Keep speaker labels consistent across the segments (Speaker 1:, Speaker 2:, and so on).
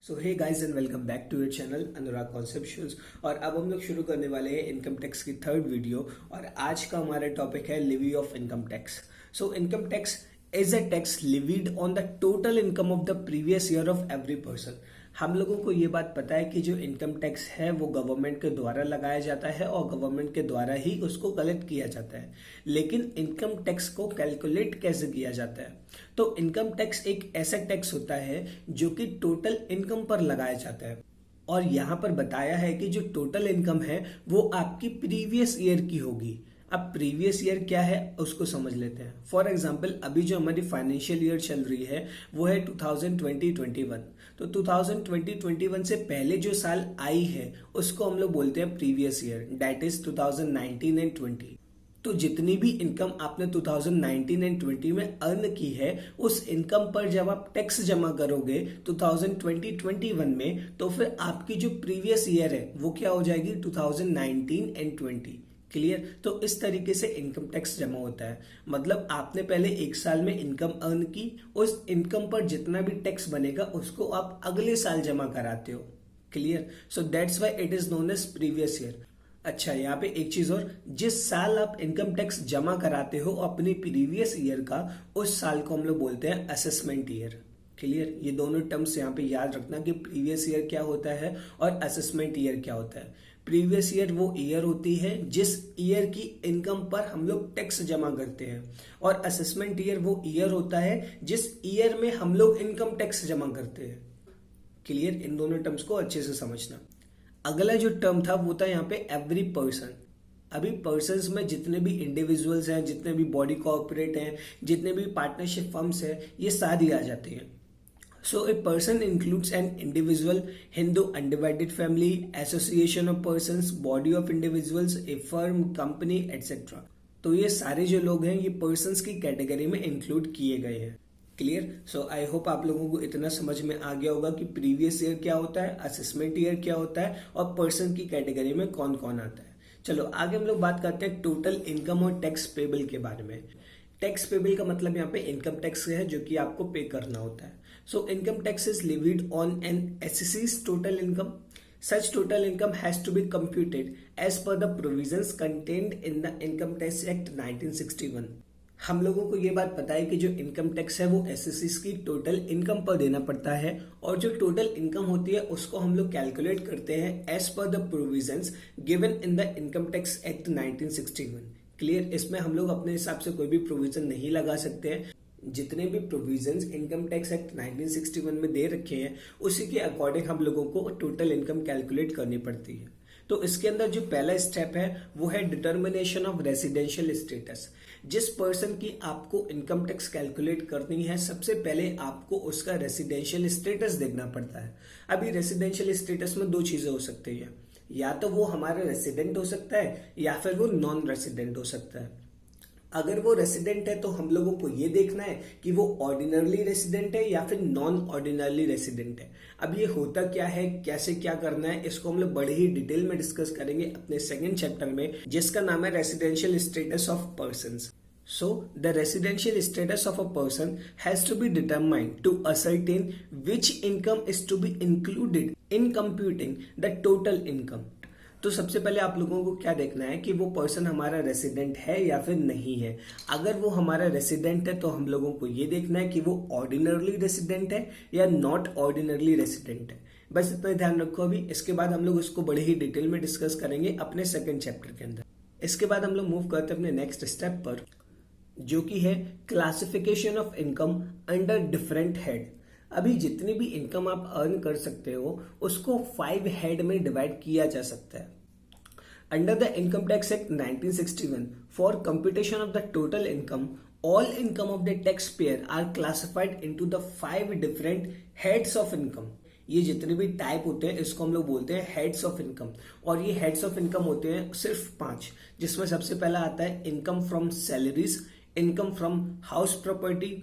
Speaker 1: So hey guys and welcome back to your channel Anurag conceptions. और अब हम लोग शुरू करने वाले हैं इनकम टैक्स की थर्ड वीडियो। और आज का हमारा टॉपिक है levy of income tax. So income tax is a tax levied on the total income of the previous year of every person. हम लोगों को ये बात पता है कि जो इनकम टैक्स है वो गवर्नमेंट के द्वारा लगाया जाता है और गवर्नमेंट के द्वारा ही उसको कलेक्ट किया जाता है। लेकिन इनकम टैक्स को कैलकुलेट कैसे किया जाता है? तो इनकम टैक्स एक ऐसा टैक्स होता है जो कि टोटल इनकम पर लगाया जाता है। और यहाँ पर बताया है कि जो टोटल इनकम है वो आपकी प्रीवियस ईयर की होगी। अब प्रीवियस ईयर क्या है उसको समझ लेते हैं। फॉर एग्जांपल अभी जो हमारी फाइनेंशियल ईयर चल रही है वो है 2020-21। तो 2020-21 से पहले जो साल आई है उसको हम लोग बोलते हैं previous year, that is 2019 and 20। तो जितनी भी इनकम आपने 2019 एंड 20 में अर्न की है उस इनकम पर जब आप टैक्स जमा करोगे 2020-21 में, तो फिर आपकी जो प्रीवियस ईयर है वो क्या हो जाएगी 2019 एंड 20। क्लियर? तो इस तरीके से इनकम टैक्स जमा होता है। मतलब आपने पहले एक साल में इनकम अर्न की, उस इनकम पर जितना भी टैक्स बनेगा उसको आप अगले साल जमा कराते हो। Clear? So that's why it is known as previous year. अच्छा, यहाँ पे एक चीज और, जिस साल आप इनकम टैक्स जमा कराते हो अपनी प्रीवियस ईयर का, उस साल को हम लोग बोलते हैं असेसमेंट ईयर। क्लियर? ये दोनों टर्म्स यहाँ पे याद रखना कि प्रीवियस ईयर क्या होता है और असेसमेंट ईयर क्या होता है। प्रीवियस ईयर वो ईयर होती है जिस ईयर की इनकम पर हम लोग टैक्स जमा करते हैं, और असेसमेंट ईयर वो ईयर होता है जिस ईयर में हम लोग इनकम टैक्स जमा करते हैं। क्लियर? इन दोनों टर्म्स को अच्छे से समझना। अगला जो टर्म था वो था यहाँ पे एवरी पर्सन। अभी पर्सन्स में जितने भी इंडिविजुअल्स हैं, जितने भी बॉडी कॉर्पोरेट हैं, जितने भी पार्टनरशिप फर्म्स हैं, ये सारी आ जाती हैं। So a person includes an individual, Hindu undivided family, association of persons, body of individuals, a firm, company, etc. तो ये सारे जो लोग हैं ये पर्सन्स की कैटेगरी में इंक्लूड किए गए हैं। क्लियर? सो आई होप आप लोगों को इतना समझ में आ गया होगा कि प्रीवियस ईयर क्या होता है, असेसमेंट ईयर क्या होता है और पर्सन की कैटेगरी में कौन कौन आता है। चलो आगे हम लोग बात करते हैं टोटल इनकम और टैक्स पेबल के बारे में। टैक्स पेबल का मतलब यहाँ पे इनकम टैक्स है जो कि आपको पे करना होता है। So income tax is levied on an assessee's total income. Such total income has to be computed as per the provisions contained in the Income Tax Act 1961. हम लोगों को ये बात पता है कि जो इनकम टैक्स है वो एसएससी's की टोटल इनकम पर देना पड़ता है, और जो टोटल इनकम होती है उसको हम लोग कैलकुलेट करते हैं as per the provisions given in the income tax act 1961. Clear? इसमें हम लोग अपने हिसाब से कोई भी प्रोविजन नहीं लगा सकते हैं। जितने भी प्रोविजंस इनकम टैक्स एक्ट 1961 में दे रखे हैं उसी के अकॉर्डिंग हम लोगों को टोटल इनकम कैलकुलेट करनी पड़ती है। तो इसके अंदर जो पहला स्टेप है वो है डिटर्मिनेशन ऑफ रेसिडेंशियल स्टेटस। जिस पर्सन की आपको इनकम टैक्स कैलकुलेट करनी है सबसे पहले आपको उसका रेसिडेंशियल स्टेटस देखना पड़ता है। अभी रेसिडेंशियल स्टेटस में दो चीजें हो सकती है, या तो वो हमारा रेसिडेंट हो सकता है या फिर वो नॉन रेसिडेंट हो सकता है। अगर वो रेसिडेंट है तो हम लोगों को ये देखना है कि वो ऑर्डिनरली रेसिडेंट है या फिर नॉन ऑर्डिनरली रेसिडेंट है। अब ये होता क्या है, कैसे क्या करना है, इसको हम लोग बड़े ही डिटेल में डिस्कस करेंगे अपने सेकंड चैप्टर में, जिसका नाम है residential status of persons. So, the residential status of a person has to be determined to ascertain which income is to be included in computing the total income. तो सबसे पहले आप लोगों को क्या देखना है कि वो पर्सन हमारा रेसिडेंट है या फिर नहीं है। अगर वो हमारा रेसिडेंट है तो हम लोगों को ये देखना है कि वो ऑर्डिनरली रेसिडेंट है या नॉट ऑर्डिनरली रेसिडेंट है। बस इतना ध्यान रखो अभी। इसके बाद हम लोग उसको बड़े ही डिटेल में डिस्कस करेंगे अपने सेकंड चैप्टर के अंदर। इसके बाद हम लोग मूव करते हैं अपने नेक्स्ट स्टेप पर, जो कि है classification of income under different head. अभी जितनी भी इनकम आप अर्न कर सकते हो उसको 5 हेड में डिवाइड किया जा सकता है। Under the income tax act 1961 for computation of the total income, all income of the tax payer are classified into the 5 different heads of income. ये जितने भी टाइप होते हैं इसको हम लोग बोलते हैं हेड्स ऑफ इनकम, और ये हेड्स ऑफ इनकम होते हैं सिर्फ 5, जिसमें सबसे पहला आता है income from salaries, income from house property,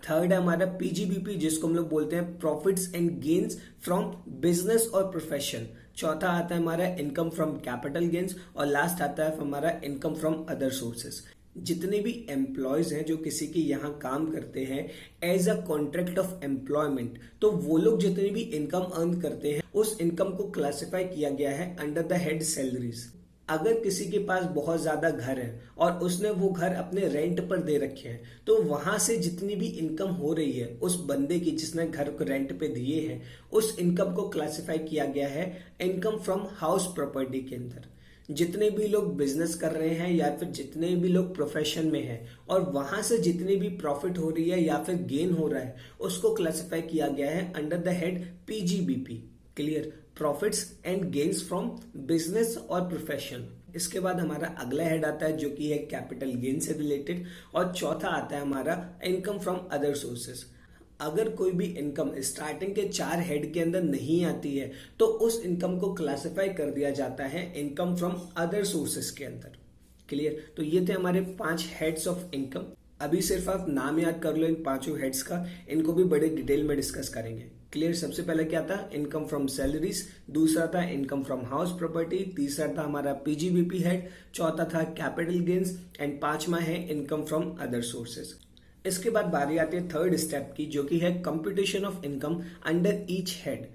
Speaker 1: third है हमारा पीजीबीपी जिसको हम लोग बोलते हैं profits and gains from business और प्रोफेशन, चौथा आता है हमारा इनकम फ्रॉम कैपिटल गेन्स, और लास्ट आता है हमारा इनकम फ्रॉम अदर सोर्सेस। जितने भी एम्प्लॉयज हैं जो किसी के यहाँ काम करते हैं as a contract of employment, तो वो लोग जितनी भी इनकम अर्न करते हैं उस इनकम को क्लासिफाई किया गया है अंडर द हेड सैलरीज। अगर किसी के पास बहुत ज्यादा घर है और उसने वो घर अपने रेंट पर दे रखे हैं, तो वहां से जितनी भी इनकम हो रही है उस बंदे की जिसने घर को रेंट पे दिए हैं, उस इनकम को क्लासिफाई किया गया है इनकम फ्रॉम हाउस प्रॉपर्टी के अंदर। जितने भी लोग बिजनेस कर रहे हैं या फिर जितने भी लोग प्रोफेशन में हैं और वहां से जितनी भी प्रॉफिट हो रही है या फिर गेन हो रहा है, उसको क्लासिफाई किया गया है under the head PGBP. Clear? Profits and gains from business और प्रोफेशन। इसके बाद हमारा अगला हेड आता है जो कि है कैपिटल गेन से रिलेटेड, और चौथा आता है हमारा इनकम फ्रॉम अदर सोर्सेस। अगर कोई भी इनकम स्टार्टिंग के 4 हेड के अंदर नहीं आती है तो उस इनकम को क्लासिफाई कर दिया जाता है इनकम फ्रॉम अदर सोर्सेस के अंदर। क्लियर? तो ये थे हमारे 5 हेड्स ऑफ इनकम। अभी सिर्फ आप नाम याद कर लो इन 5 हेड्स का, इनको भी बड़े डिटेल में डिस्कस करेंगे। क्लियर? सबसे पहले क्या था? इनकम फ्रॉम सैलरीज, दूसरा था इनकम फ्रॉम हाउस प्रॉपर्टी, तीसरा था हमारा पीजीबीपी हेड, चौथा था कैपिटल गेन्स एंड पांचवा है इनकम फ्रॉम अदर सोर्सेज। इसके बाद बारी आती है थर्ड स्टेप की, जो कि है computation of income under each head.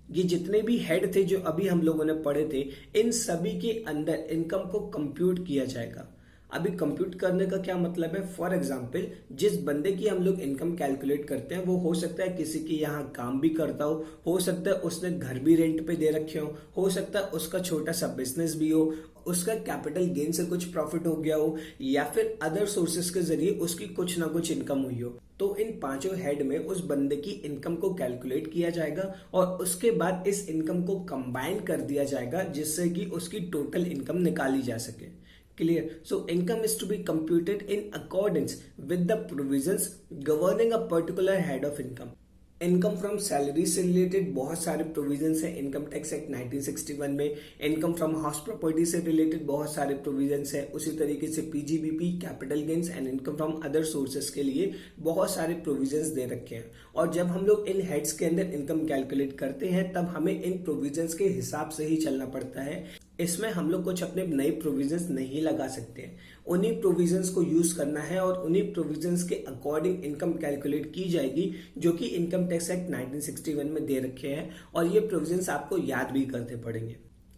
Speaker 1: ये जितने भी हेड थे जो अभी हम लोगों ने पढ़े थे, इन सभी के अंदर इनकम को कंप्यूट किया जाएगा। अभी कंप्यूट करने का क्या मतलब है? फॉर एग्जाम्पल, जिस बंदे की हम लोग इनकम कैलकुलेट करते हैं वो हो सकता है किसी के यहाँ काम भी करता हो सकता है उसने घर भी रेंट पे दे रखे हो सकता है उसका छोटा सा बिजनेस भी हो, उसका कैपिटल गेन से कुछ प्रॉफिट हो गया हो, या फिर अदर सोर्सेज के जरिए उसकी कुछ ना कुछ इनकम हुई हो। तो इन 5 हेड में उस बंदे की इनकम को कैलकुलेट किया जाएगा और उसके बाद इस इनकम को कंबाइन कर दिया जाएगा जिससे कि उसकी टोटल इनकम निकाली जा सके। Clear? So income is to be computed in accordance with the provisions governing a particular head of income. Income from salary से रिलेटेड बहुत सारे प्रोविजंस हैं इनकम टैक्स एक्ट 1961 में। इनकम फ्रॉम हाउस प्रॉपर्टी से related बहुत सारे provisions हैं। उसी तरीके से PGBP, capital gains and income from other sources के लिए बहुत सारे प्रोविजंस दे रखे हैं। और जब हम लोग इन हेड्स के अंदर इनकम कैलकुलेट करते हैं तब हमें इन प्रोविजंस के हिसाब से ही चलना पड़ता है। इसमें हम लोग कुछ अपने नए प्रोविजंस नहीं लगा सकते हैं, उन्हीं प्रोविजंस को यूज करना है और उन्हीं प्रोविजंस के अकॉर्डिंग इनकम कैलकुलेट की जाएगी जो कि इनकम टैक्स एक्ट 1961 में दे रखे हैं, और ये प्रोविजंस आपको याद भी करते पड़ेंगे।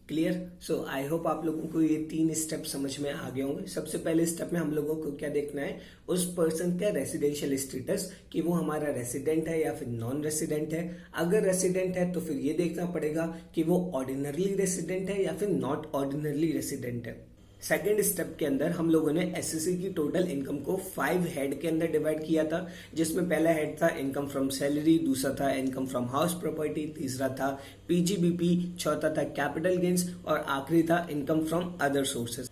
Speaker 1: क्लियर? सो आई होप आप लोगों को ये 3 स्टेप समझ में आ गए होंगे। सबसे पहले स्टेप में हम लोगों को क्या देखना है? उस पर्सन का रेसिडेंशियल स्टेटस, कि वो हमारा रेसिडेंट है या फिर नॉन रेसिडेंट है। अगर रेसिडेंट है तो फिर ये देखना पड़ेगा कि वो ऑर्डिनरली रेसिडेंट है या फिर नॉट ऑर्डिनरली रेसिडेंट है। सेकेंड स्टेप के अंदर हम लोगों ने एसएससी की टोटल इनकम को 5 हेड के अंदर डिवाइड किया था, जिसमें पहला हेड था इनकम फ्रॉम सैलरी, दूसरा था इनकम फ्रॉम हाउस प्रॉपर्टी, तीसरा था पीजीबीपी, चौथा था कैपिटल गेन्स और आखिरी था income from other sources.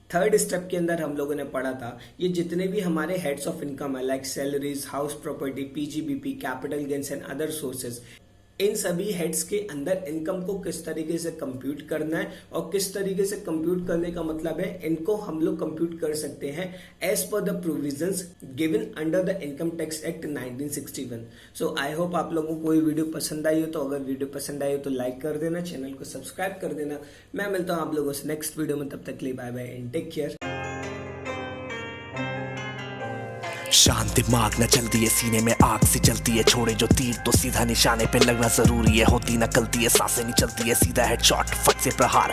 Speaker 1: Third step के अंदर हम लोगों ने पढ़ा था ये जितने भी हमारे हेड्स ऑफ इनकम है like salaries, house property, PGBP, capital gains and other sources, इन सभी हेड्स के अंदर इनकम को किस तरीके से कंप्यूट करना है, और किस तरीके से कंप्यूट करने का मतलब है इनको हम लोग कंप्यूट कर सकते हैं as per the provisions given under the income tax act 1961। So I hope आप लोगों को ये वीडियो पसंद आई हो, तो अगर वीडियो पसंद आई हो तो लाइक कर देना, चैनल को सब्सक्राइब कर देना। मैं मिलता हूँ आप लोगों से नेक्स्ट वीडियो में, तब तक के लिए bye bye and take care.
Speaker 2: शांत दिमाग न चलती है, सीने में आग सी जलती है, छोड़े जो तीर तो सीधा निशाने पे लगना जरूरी है, होती न गलती है, सांसें नहीं चलती है, सीधा हेडशॉट फट से प्रहार।